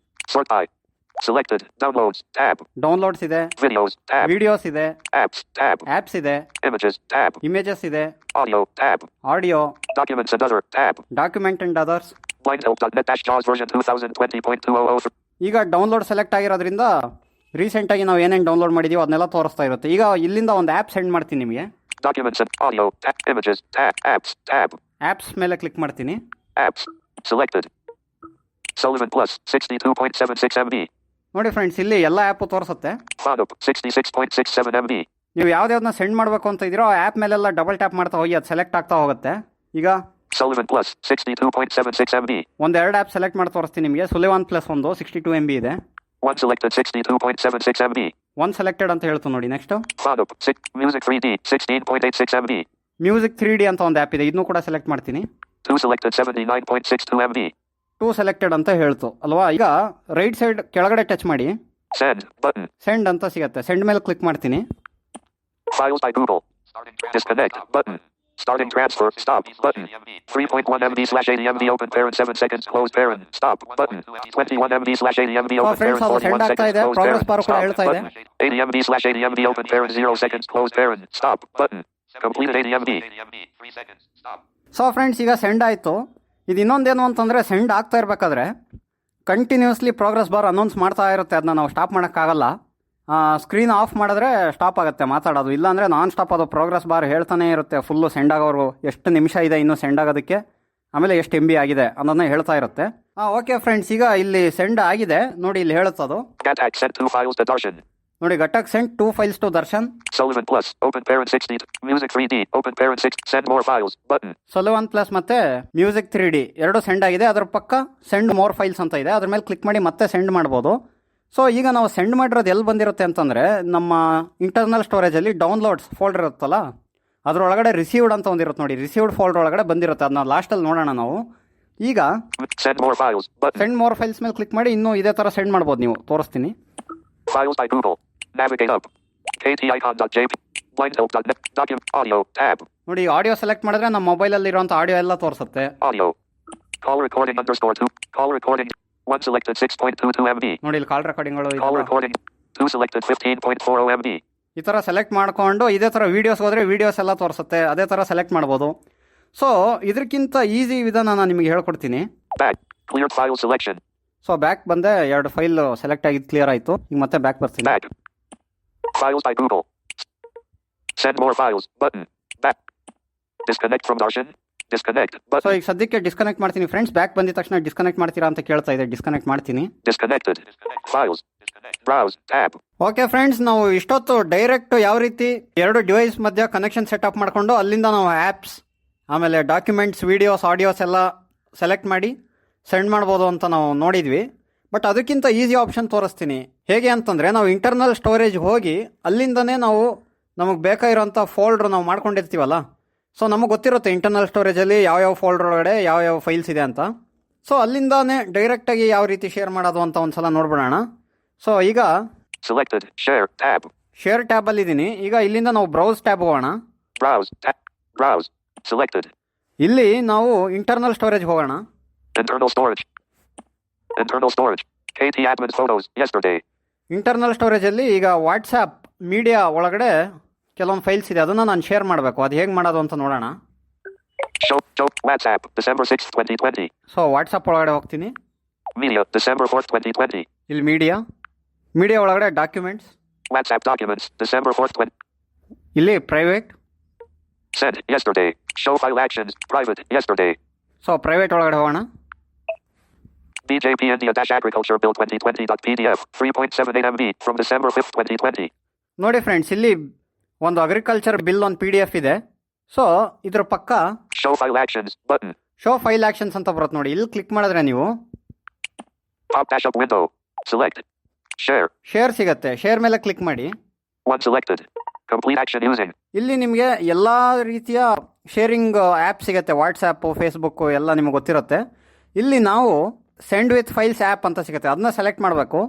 Sort by. Selected. Downloads. Tab. Downloads ಇದೆ, Videos. Tab. ವಿಡಿಯೋಸ್ ಇದೆ, Apps. Tab. ಆ್ಯಪ್ಸ್ ಇದೆ, Images. Tab. ಇಮೇಜಸ್ ಇದೆ, Audio. Tab. Audio, Documents and other. Tab. Document and others. Blindhelp.net-JAWS version 2020.2003. ಈಗ download select ಆಗಿರೋದ್ರಿಂದ ರೀಸೆಂಟಾಗಿ ನಾವು ಏನೇನು download ಮಾಡಿದೀವೋ ಅದನ್ನೆಲ್ಲ ತೋರಿಸ್ತಾ ಇರುತ್ತೆ. ಈಗ ಇಲ್ಲಿಂದ ಒಂದು ಆ್ಯಪ್ ಸೆಂಡ್ ಮಾಡ್ತೀನಿ ನಿಮಗೆ. Documents and audio. Tab. Images. Tab. Apps. Tab. Apps ಮೇಲೆ ಕ್ಲಿಕ್ ಮಾಡ್ತೀನಿ. Apps. Selected. Sullivan Plus 62.76 MB. ನೋಡಿ ಫ್ರೆಂಡ್ಸ್, ಇಲ್ಲಿ ಎಲ್ಲ ಆ್ಯಪು ತೋರಿಸುತ್ತೆ. FONUP 66.67 MB. ನೀವು ಯಾವ್ದಾವ್ದನ್ನ ಸೆಂಡ್ ಮಾಡಬೇಕು ಅಂತ ಇದ್ದೀರೋ ಆ ಆ್ಯಪ್ ಮೇಲೆಲ್ಲ ಡಬಲ್ ಟ್ಯಾಪ್ ಮಾಡ್ತಾ ಹೋಗಿ ಅದು ಸೆಲೆಕ್ಟ್ ಆಗ್ತಾ ಹೋಗುತ್ತೆ. ಈಗ Sullivan Plus 62.76 MB. ಒಂದೆರಡು ಆ್ಯಪ್ ಸೆಲೆಕ್ಟ್ ಮಾಡಿ ತೋರಿಸ್ತೀನಿ ನಿಮಗೆ. ಸುಲಿವಾನ್ ಪ್ಲಸ್ ಒಂದು 62 MB ಇದೆ. One selected 62.76 MB. One selected ಅಂತ ಹೇಳ್ತು ನೋಡಿ. Next FONUP Music 3D 16.86 MB. Music 3D ಅಂತ ಒಂದು ಆ್ಯಪ್ ಇದೆ, ಇದನ್ನು ಕೂಡ ಸೆಲೆಕ್ಟ್ ಮಾಡ್ತೀನಿ. Two selected 79.62 MB. Two selected ಅಂತ ಹೇಳ್ತು ಅಲ್ವಾ. ಈಗ ರೈಟ್ ಸೈಡ್ ಕೆಳಗಡೆ ಟಚ್ ಮಾಡಿ Send button. ಸೆಂಡ್ ಅಂತ ಸಿಗುತ್ತೆ. ಸೆಂಡ್ ಮೇಲೆ ಕ್ಲಿಕ್ ಮಾಡ್ತೀನಿ. Files by Google. Disconnect button. Starting transfer. Stop button. 3.1 MB/80 MB. Open parent 7 seconds. Close parent. Stop button. 21 MB/80 MB. Open parent 41 seconds. Close parent. Stop button. 80 MB/80 MB. Open parent 0 seconds. Close parent. Stop button. Completed 80 MB. 3 seconds. Stop. So friends, ಈಗ send ಆಯಿತು. ಇದು ಇನ್ನೊಂದೇನು ಅಂತಂದರೆ, send ಆಗ್ತಾ ಇರಬೇಕಾದ್ರೆ continuously progress bar announce ಮಾಡ್ತಾ ಇರುತ್ತೆ. ಅದನ್ನ ನಾವು ಸ್ಟಾಪ್ ಮಾಡೋಕ್ಕಾಗಲ್ಲ. ಸ್ಕ್ರೀನ್ ಆಫ್ ಮಾಡಿದ್ರೆ ಸ್ಟಾಪ್ ಆಗುತ್ತೆ ಮಾತಾಡೋದು, ಇಲ್ಲಾಂದರೆ ನಾನ್ ಸ್ಟಾಪ್ ಅದು ಪ್ರೋಗ್ರೆಸ್ ಬಾರ್ ಹೇಳ್ತಾನೆ ಇರುತ್ತೆ. ಫುಲ್ಲು ಸೆಂಡ್ ಆಗೋರು ಎಷ್ಟು ನಿಮಿಷ ಇದೆ ಇನ್ನೂ ಸೆಂಡ್ ಆಗೋದಕ್ಕೆ, ಆಮೇಲೆ ಎಷ್ಟು MB ಆಗಿದೆ ಅನ್ನೋದನ್ನ ಹೇಳ್ತಾ ಇರುತ್ತೆ. ಓಕೆ ಫ್ರೆಂಡ್ಸ್, ಈಗ ಇಲ್ಲಿ ಸೆಂಡ್ ಆಗಿದೆ ನೋಡಿ, ಇಲ್ಲಿ ಹೇಳುತ್ತದು. Gatak sent 2 files to Darshan. ನೋಡಿ, ಗಟ್ಟಕ್ send 2 files to Darshan. Sullivan Plus, open parent 60, music 3D, open parent 6, send more files, button. Sullivan plus ಮತ್ತೆ ಮ್ಯೂಸಿಕ್ 3D ಎರಡು ಸೆಂಡ್ ಆಗಿದೆ. ಅದರ ಪಕ್ಕ ಸೆಂಡ್ ಮೋರ್ ಫೈಲ್ಸ್ ಅಂತ ಇದೆ, ಅದ್ರ ಮೇಲೆ ಕ್ಲಿಕ್ ಮಾಡಿ ಮತ್ತೆ ಸೆಂಡ್ ಮಾಡ್ಬೋದು. ಸೊ ಈಗ ನಾವು ಸೆಂಡ್ ಮಾಡಿರೋದು ಎಲ್ಲಿ ಬಂದಿರುತ್ತೆ ಅಂತಂದರೆ, ನಮ್ಮ ಇಂಟರ್ನಲ್ ಸ್ಟೋರೇಜಲ್ಲಿ ಡೌನ್ಲೋಡ್ಸ್ ಫೋಲ್ಡರ್ ಇರುತ್ತಲ್ಲ, ಅದರೊಳಗಡೆ ರಿಸೀವ್ಡ್ ಅಂತ ಒಂದಿರುತ್ತೆ ನೋಡಿ, ರಿಸೀವ್ಡ್ ಫೋಲ್ಡರ್ ಒಳಗಡೆ ಬಂದಿರುತ್ತೆ. ಅದನ್ನ ಲಾಸ್ಟಲ್ಲಿ ನೋಡೋಣ ನಾವು. ಈಗ send more files, button. Send more files ಮೇಲೆ ಕ್ಲಿಕ್ ಮಾಡಿ ಇನ್ನೂ ಇದೇ ಥರ ಸೆಂಡ್ ಮಾಡ್ಬೋದು ನೀವು, ತೋರಿಸ್ತೀನಿ. Files by Google. Navigate up. kticon.jp. blindhelp.net. Document audio tab. ನೋಡಿ, ಆಡಿಯೋ ಸೆಲೆಕ್ಟ್ ಮಾಡಿದ್ರೆ ನಮ್ಮ ಮೊಬೈಲಲ್ಲಿ ಇರುವಂಥ ಆಡಿಯೋ ಎಲ್ಲ ತೋರಿಸುತ್ತೆ. Audio. Call recording _2. Call recording. 1 selected 6.22 MB. ನೋಡಿ, ಇಲ್ಲಿ ಕಾಲ್ ರೆಕಾರ್ಡಿಂಗ್ಗಳು Call recording. 2 selected 15.40 MB. ಈ ಥರ ಸೆಲೆಕ್ಟ್ ಮಾಡ್ಕೊಂಡು ಇದೇ ಥರ ವೀಡಿಯೋಸ್ ಹೋದರೆ ವೀಡಿಯೋಸ್ ಎಲ್ಲ ತೋರಿಸುತ್ತೆ, ಅದೇ ಥರ ಸೆಲೆಕ್ಟ್ ಮಾಡ್ಬೋದು. ಸೊ ಇದಕ್ಕಿಂತ ಈಸಿ ವಿಧಾನ ನಾನು ನಿಮಗೆ ಹೇಳ್ಕೊಡ್ತೀನಿ. Back. Cleared file selection. So back ಬಂದೆ, 2 ಫೈಲ್ ಸೆಲೆಕ್ಟ್ ಆಗಿದ್ದು ಕ್ಲಿಯರ್ ಆಯಿತು. ಈಗ ಮತ್ತೆ ಬ್ಯಾಕ್ ಬರ್ತೀನಿ. Back. Files by Google. Send more files, button. Back. Disconnect from Darshan. Disconnect, so button. ಈಗ ಸದ್ಯಕ್ಕೆ ಡಿಸ್ಕನೆಕ್ಟ್ ಮಾಡ್ತೀನಿ ಫ್ರೆಂಡ್ಸ್. ಬ್ಯಾಕ್ ಬಂದಿದ ತಕ್ಷಣ ಡಿಸ್ಕನೆಕ್ಟ್ ಮಾಡ್ತೀರಾ ಅಂತ ಕೇಳ್ತಾ ಇದೆ, ಡಿಸ್ಕನೆಕ್ಟ್ ಮಾಡ್ತೀನಿ. Disconnected. Files. Browse, tab. Okay friends, ನಾವು ಇಷ್ಟೊತ್ತು ಡೈರೆಕ್ಟ್ ಯಾವ ರೀತಿ 2 ಡಿವೈಸ್ ಮಧ್ಯೆ ಕನೆಕ್ಷನ್ ಸೆಟಪ್ ಮಾಡಿಕೊಂಡು ಅಲ್ಲಿಂದ ನಾವು ಆ್ಯಪ್ಸ್, ಆಮೇಲೆ ಡಾಕ್ಯುಮೆಂಟ್ಸ್, ವೀಡಿಯೋಸ್, ಆಡಿಯೋಸ್ ಎಲ್ಲ ಸೆಲೆಕ್ಟ್ ಮಾಡಿ ಸೆಂಡ್ ಮಾಡ್ಬೋದು ಅಂತ ನಾವು ನೋಡಿದ್ವಿ. ಬಟ್ ಅದಕ್ಕಿಂತ ಈಸಿ ಆಪ್ಷನ್ ತೋರಿಸ್ತೀನಿ. ಹೇಗೆ ಅಂತಂದರೆ, ನಾವು ಇಂಟರ್ನಲ್ ಸ್ಟೋರೇಜ್ ಹೋಗಿ ಅಲ್ಲಿಂದನೇ ನಾವು ನಮಗೆ ಬೇಕಾಗಿರೋಂಥ ಫೋಲ್ಡ್ರ್ ನಾವು ಮಾಡ್ಕೊಂಡಿರ್ತೀವಲ್ಲ, ಸೊ ನಮಗೆ ಗೊತ್ತಿರುತ್ತೆ ಇಂಟರ್ನಲ್ ಸ್ಟೋರೇಜಲ್ಲಿ ಯಾವ್ಯಾವ ಫೋಲ್ಡ್ರ್ ಒಳಗಡೆ ಯಾವ್ಯಾವ ಫೈಲ್ಸ್ ಇದೆ ಅಂತ. ಸೊ ಅಲ್ಲಿಂದಾನೇ ಡೈರೆಕ್ಟಾಗಿ ಯಾವ ರೀತಿ ಶೇರ್ ಮಾಡೋದು ಅಂತ ಒಂದು ಸಲ ನೋಡ್ಬಿಡೋಣ. ಸೊ ಈಗ Selected. Share, tab. ಶೇರ್ ಟ್ಯಾಬಲ್ಲಿದ್ದೀನಿ. ಈಗ ಇಲ್ಲಿಂದ ನಾವು ಬ್ರೌಸ್ ಟ್ಯಾಬ್ ಹೋಗೋಣ. Browse, tab. Browse. Selected. ಇಲ್ಲಿ ನಾವು ಇಂಟರ್ನಲ್ ಸ್ಟೋರೇಜ್ ಹೋಗೋಣ. Internal storage. Internal storage. KT admin photos, yesterday. Internal ಸ್ಟೋರೇಜಲ್ಲಿ ಈಗ ವಾಟ್ಸಾಪ್ ಮೀಡಿಯಾ ಒಳಗಡೆ ಕೆಲವೊಂದು ಫೈಲ್ಸ್ ಇದೆ, ಅದನ್ನು ನಾನು ಶೇರ್ ಮಾಡಬೇಕು. ಅದು ಹೇಗೆ ಮಾಡೋದು ಅಂತ ನೋಡೋಣ. Show, WhatsApp, December 6th, 2020. So WhatsApp ಒಳಗಡೆ ಹೋಗ್ತೀನಿ. Media, December 4th, 2020. ಇಲ್ಲಿ ಮೀಡಿಯಾ ಒಳಗಡೆ documents. WhatsApp documents, December 4th, 20. ಇಲ್ಲಿ private. Sent, yesterday. Show file actions, private, yesterday. So private ಒಳಗಡೆ ಹೋಗೋಣ. BJP India-Agriculture Bill 2020.pdf, 3.78 MB, from December 5th, 2020. ನೋಡಿ friends, ಇಲ್ಲಿ ಒಂದು ಅಗ್ರಿಕಲ್ಚರ್ ಬಿಲ್ ಒಂದು PDF ಇದೆ. ಸೊ ಇದ್ರ ಪಕ್ಕ Show file actions, button. Show file actions ಅಂತ ಬರುತ್ತೆ ನೋಡಿ. ಇಲ್ಲಿ ಕ್ಲಿಕ್ ಮಾಡಿದ್ರೆ ನೀವು Pop dash up window. Select. Share. Share ಸಿಗತ್ತೆ. ಶೇರ್ ಮೇಲೆ ಕ್ಲಿಕ್ ಮಾಡಿ. 1 selected. Complete action using. ಇಲ್ಲಿ ನಿಮಗೆ ಎಲ್ಲ ರೀತಿಯ ಶೇರಿಂಗ್ ಆ್ಯಪ್ ಸಿಗುತ್ತೆ, ವಾಟ್ಸಾಪ್ಪು, ಫೇಸ್ಬುಕ್ಕು ಎಲ್ಲ ನಿಮಗೆ ಗೊತ್ತಿರುತ್ತೆ. ಇಲ್ಲಿ ನಾವು ಸೆಂಡ್ ವಿತ್ ಫೈಲ್ಸ್ ಆ್ಯಪ್ ಅಂತ ಸಿಗುತ್ತೆ, ಅದನ್ನ ಸೆಲೆಕ್ಟ್ ಮಾಡಬೇಕು.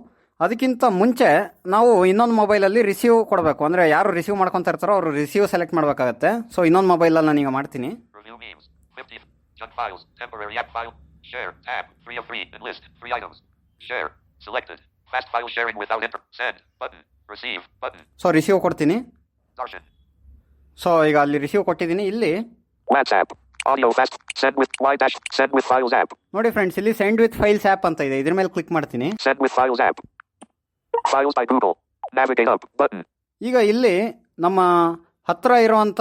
ಅದಕ್ಕಿಂತ ಮುಂಚೆ ನಾವು ಇನ್ನೊಂದು ಮೊಬೈಲಲ್ಲಿ ರಿಸೀವ್ ಕೊಡಬೇಕು. ಅಂದರೆ ಯಾರು ರಿಸೀವ್ ಮಾಡ್ಕೊತಾ ಇರ್ತಾರೋ ಅವರು ರಿಸೀವ್ ಸೆಲೆಕ್ಟ್ ಮಾಡಬೇಕಾಗತ್ತೆ. ಸೊ ಇನ್ನೊಂದು ಮೊಬೈಲಲ್ಲಿ ನಾನೀಗ ಮಾಡ್ತೀನಿ. Review memes. 50. Junk files. Temporary app file. Share. Tab. 3 of 3. Enlist. 3 items. Share. Selected. Fast file sharing without enter. Send. Button. Receive. Button. So receive ಕೊಡ್ತೀನಿ. Darshan. ಸೊ ಈಗ ಅಲ್ಲಿ ರಿಸೀವ್ ಕೊಟ್ಟಿದ್ದೀನಿ. ಇಲ್ಲಿ WhatsApp. Audio fast. Send with Y dash. Send with files app. ನೋಡಿ friends, ಇಲ್ಲಿ send with files app ಅಂತ ಇದೆ, ಇದ್ರ ಮೇಲೆ ಕ್ಲಿಕ್ ಮಾಡ್ತೀನಿ. Send with files app. Files by Google. Navigate up. Button. ಈಗ ಇಲ್ಲಿ ನಮ್ಮ ಹತ್ತಿರ ಇರುವಂಥ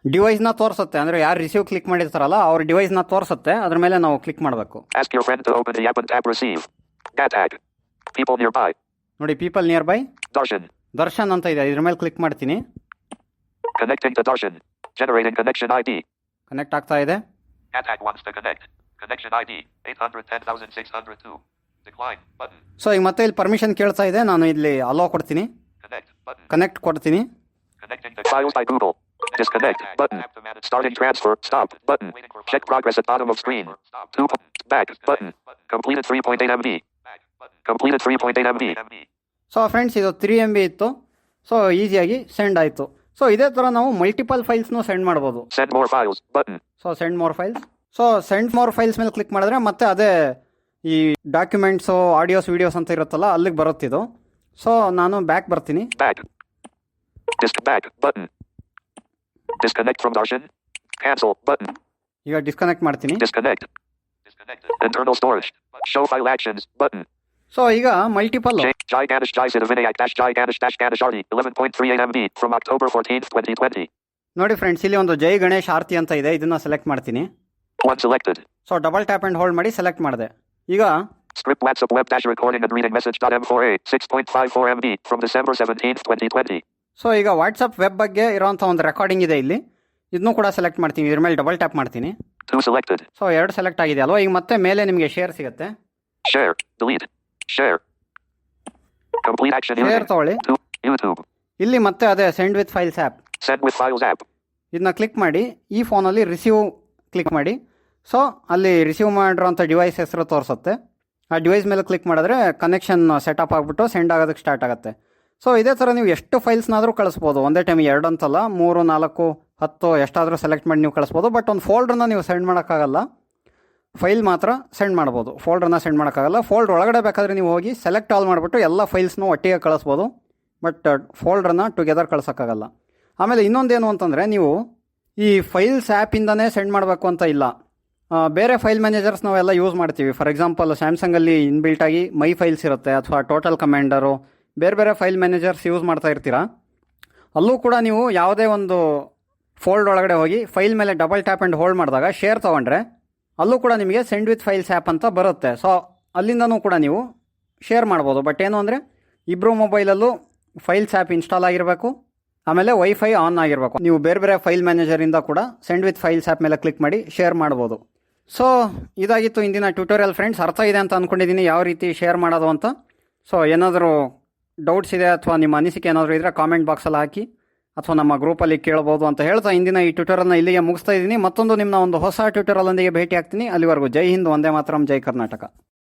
ಡಿವೈಸ್ನ ತೋರಿಸುತ್ತೆ. ಅಂದರೆ ಯಾರು ರಿಸೀವ್ ಕ್ಲಿಕ್ ಮಾಡಿರ್ತಾರಲ್ಲ ಅವ್ರ ಡಿವೈಸ್ನ ತೋರಿಸುತ್ತೆ, ಅದ್ರ ಮೇಲೆ ನಾವು ಕ್ಲಿಕ್ ಮಾಡಬೇಕು. Ask your friend to open the app and tap receive. Gatak. People nearby. ನೋಡಿ, people near by Darshan. Darshan ಅಂತ ಇದೆ, ಇದ್ರ ಮೇಲೆ ಕ್ಲಿಕ್ ಮಾಡ್ತೀನಿ. Connecting to Darshan. Generating connection ID. Connect ಆಗ್ತಾ ಇದೆ. Gatak wants to connect. Connection ID 810,602. Decline button. So ಈಗ ಮತ್ತೆ ಇಲ್ಲಿ ಪರ್ಮಿಷನ್ ಕೇಳ್ತಾ ಇದೆ, ನಾನು ಇಲ್ಲಿ ಅಲೋ ಕೊಡ್ತೀನಿ. Connect button. ಕನೆಕ್ಟ್ ಕೊಡ್ತೀನಿ. Connecting to files by Google. Disconnect button. Starting transfer. Stop button. Check progress at bottom of screen. 2. Back button. Completed 3.8 MB. Completed 3.8 MB. So friends, ಇದು 3 MB ಇತ್ತು. So ಈಸಿಯಾಗಿ send ಆಯಿತು. So ಇದೇ ಥರ ನಾವು multiple ಫೈಲ್ಸ್ನು send ಮಾಡ್ಬೋದು. Send more files button. So send more files. So send more files ಮೇಲೆ click ಮಾಡಿದ್ರೆ ಮತ್ತೆ ಅದೇ ಈ ಡಾಕ್ಯುಮೆಂಟ್ಸು, ಆಡಿಯೋಸ್, ವೀಡಿಯೋಸ್ ಅಂತ ಇರುತ್ತಲ್ಲ ಅಲ್ಲಿಗೆ ಬರುತ್ತಿದ್ದು. ಸೊ ನಾನು ಬ್ಯಾಕ್ ಬರ್ತೀನಿ. Back. Back button. Disconnect from Darshan. Cancel button. ಈಗ ಡಿಸ್ಕನೆಕ್ಟ್ ಮಾಡ್ತೀನಿ. Disconnect. Disconnected. Internal storage. Show file actions button. So ಈಗ multiple Gigantish Vinayak dash Gigantish dash Ganesh Arti 11.38 MB from October 14th, 2020. ನೋಡಿ friends, ಇಲ್ಲಿ ಒಂದು ಜೈ ಗಣೇಶ್ ಆರ್ತಿ ಅಂತ ಇದೆ, ಇದನ್ನ select ಮಾಡ್ತೀನಿ. 1 selected. So double tap and hold ಮಾಡಿ ಸೆಲೆಕ್ಟ್ ಮಾಡಿದೆ. ಈಗ Script WhatsApp web dash recording and reading message.m4a 6.54 MB from December 17th, 2020. So ಈಗ ವಾಟ್ಸಪ್ ವೆಬ್ ಬಗ್ಗೆ ಇರೋಂಥ ಒಂದು ರೆಕಾರ್ಡಿಂಗ್ ಇದೆ ಇಲ್ಲಿ. ಇದನ್ನು ಕೂಡ ಸೆಲೆಕ್ಟ್ ಮಾಡ್ತೀನಿ. ಇದ್ರ ಮೇಲೆ ಡಬಲ್ ಟ್ಯಾಪ್ ಮಾಡ್ತೀನಿ. 2 selected. ಸೊ 2 ಸೆಲೆಕ್ಟ್ ಆಗಿದೆ ಅಲ್ವಾ. ಈಗ ಮತ್ತೆ ಮೇಲೆ ನಿಮಗೆ ಶೇರ್ ಸಿಗುತ್ತೆ. Share. Delete. Share. Complete action. Share ತಗೊಳ್ಳಿ. YouTube. ಇಲ್ಲಿ ಮತ್ತೆ ಅದೇ send with files app. Send with files app. ಇದನ್ನ ಕ್ಲಿಕ್ ಮಾಡಿ ಈ ಫೋನಲ್ಲಿ ರಿಸೀವ್ ಕ್ಲಿಕ್ ಮಾಡಿ. ಸೊ ಅಲ್ಲಿ ರಿಸೀವ್ ಮಾಡಿರೋಂಥ ಡಿವೈಸ್ ಹೆಸರು ತೋರಿಸುತ್ತೆ. ಆ ಡಿವೈಸ್ ಮೇಲೆ ಕ್ಲಿಕ್ ಮಾಡಿದ್ರೆ ಕನೆಕ್ಷನ್ ಸೆಟಪ್ ಆಗಿಬಿಟ್ಟು ಸೆಂಡ್ ಆಗೋದಕ್ಕೆ ಸ್ಟಾರ್ಟ್ ಆಗುತ್ತೆ. ಸೊ ಇದೇ ಥರ ನೀವು ಎಷ್ಟು ಫೈಲ್ಸ್ನಾದರೂ ಕಳಿಸ್ಬೋದು. ಒಂದೇ ಟೈಮ್ 2 ಅಂತಲ್ಲ, 3, 4, 10 ಎಷ್ಟಾದರೂ ಸೆಲೆಕ್ಟ್ ಮಾಡಿ ನೀವು ಕಳಿಸ್ಬೋದು. ಬಟ್ ಒಂದು ಫೋಲ್ಡ್ರನ್ನ ನೀವು ಸೆಂಡ್ ಮಾಡೋಕ್ಕಾಗಲ್ಲ, ಫೈಲ್ ಮಾತ್ರ ಸೆಂಡ್ ಮಾಡ್ಬೋದು. ಫೋಲ್ಡ್ರನ್ನ ಸೆಂಡ್ ಮಾಡೋಕ್ಕಾಗಲ್ಲ. ಫೋಲ್ಡ್ರ್ ಒಳಗಡೆ ಬೇಕಾದರೆ ನೀವು ಹೋಗಿ ಸೆಲೆಕ್ಟ್ ಆಲ್ ಮಾಡಿಬಿಟ್ಟು ಎಲ್ಲ ಫೈಲ್ಸ್ನೂ ಒಟ್ಟಿಗೆ ಕಳಿಸ್ಬೋದು. ಬಟ್ ಫೋಲ್ಡ್ರನ್ನ ಟುಗೆದರ್ ಕಳ್ಸೋಕ್ಕಾಗಲ್ಲ. ಆಮೇಲೆ ಇನ್ನೊಂದೇನು ಅಂತಂದರೆ, ನೀವು ಈ ಫೈಲ್ಸ್ ಆ್ಯಪಿಂದನೇ ಸೆಂಡ್ ಮಾಡಬೇಕು ಅಂತ ಇಲ್ಲ. ಬೇರೆ ಫೈಲ್ ಮ್ಯಾನೇಜರ್ಸ್ ನಾವೆಲ್ಲ ಯೂಸ್ ಮಾಡ್ತೀವಿ. ಫಾರ್ ಎಕ್ಸಾಂಪಲ್ ಸ್ಯಾಮ್ಸಂಗಲ್ಲಿ ಇನ್ಬಿಲ್ಟಾಗಿ ಮೈ ಫೈಲ್ಸ್ ಇರುತ್ತೆ, ಅಥವಾ ಟೋಟಲ್ ಕಮಾಂಡರು, ಬೇರೆ ಬೇರೆ ಫೈಲ್ ಮ್ಯಾನೇಜರ್ಸ್ ಯೂಸ್ ಮಾಡ್ತಾ ಇರ್ತೀರಾ. ಅಲ್ಲೂ ಕೂಡ ನೀವು ಯಾವುದೇ ಒಂದು ಫೋಲ್ಡ್ ಒಳಗಡೆ ಹೋಗಿ ಫೈಲ್ ಮೇಲೆ ಡಬಲ್ ಟ್ಯಾಪ್ ಆ್ಯಂಡ್ ಹೋಲ್ಡ್ ಮಾಡಿದಾಗ ಶೇರ್ ತೊಗೊಂಡ್ರೆ ಅಲ್ಲೂ ಕೂಡ ನಿಮಗೆ ಸೆಂಡ್ ವಿತ್ ಫೈಲ್ಸ್ ಆ್ಯಪ್ ಅಂತ ಬರುತ್ತೆ. ಸೊ ಅಲ್ಲಿಂದನೂ ಕೂಡ ನೀವು ಶೇರ್ ಮಾಡ್ಬೋದು. ಬಟ್ ಏನು ಅಂದರೆ ಇಬ್ಬರು ಮೊಬೈಲಲ್ಲೂ ಫೈಲ್ಸ್ ಆ್ಯಪ್ ಇನ್ಸ್ಟಾಲ್ ಆಗಿರಬೇಕು, ಆಮೇಲೆ ವೈಫೈ ಆನ್ ಆಗಿರಬೇಕು. ನೀವು ಬೇರೆ ಬೇರೆ ಫೈಲ್ ಮ್ಯಾನೇಜರಿಂದ ಕೂಡ ಸೆಂಡ್ ವಿತ್ ಫೈಲ್ಸ್ ಆ್ಯಪ್ ಮೇಲೆ ಕ್ಲಿಕ್ ಮಾಡಿ ಶೇರ್ ಮಾಡ್ಬೋದು. ಸೊ ಇದಾಗಿತ್ತು ಇಂದಿನ ಟ್ಯೂಟೋರಿಯಲ್ ಫ್ರೆಂಡ್ಸ್. ಅರ್ಥ ಇದೆ ಅಂತ ಅಂದ್ಕೊಂಡಿದ್ದೀನಿ ಯಾವ ರೀತಿ ಶೇರ್ ಮಾಡೋದು ಅಂತ. ಸೊ ಏನಾದರೂ ಡೌಟ್ಸ್ ಇದೆ ಅಥವಾ ನಿಮ್ಮ ಅನಿಸಿಕೆ ಏನಾದರೂ ಇದ್ದರೆ ಕಾಮೆಂಟ್ ಬಾಕ್ಸಲ್ಲಿ ಹಾಕಿ, ಅಥವಾ ನಮ್ಮ ಗ್ರೂಪಲ್ಲಿ ಕೇಳ್ಬೋದು ಅಂತ ಹೇಳ್ತಾ ಇಂದಿನ ಈ ಟ್ಯೂಟೋರಿಯಲ್ನ ಇಲ್ಲಿಗೆ ಮುಗಿಸ್ತಾ ಇದ್ದೀನಿ. ಮತ್ತೊಂದು ನಿಮ್ಮ ಒಂದು ಹೊಸ ಟ್ಯೂಟೋರಿಯಲ್ ಒಂದಿಗೆ ಭೇಟಿ ಆಗ್ತೀನಿ. ಅಲ್ಲಿವರೆಗೂ ಜೈ ಹಿಂದ್, ವಂದೇ ಮಾತರಂ, ಜೈ ಕರ್ನಾಟಕ.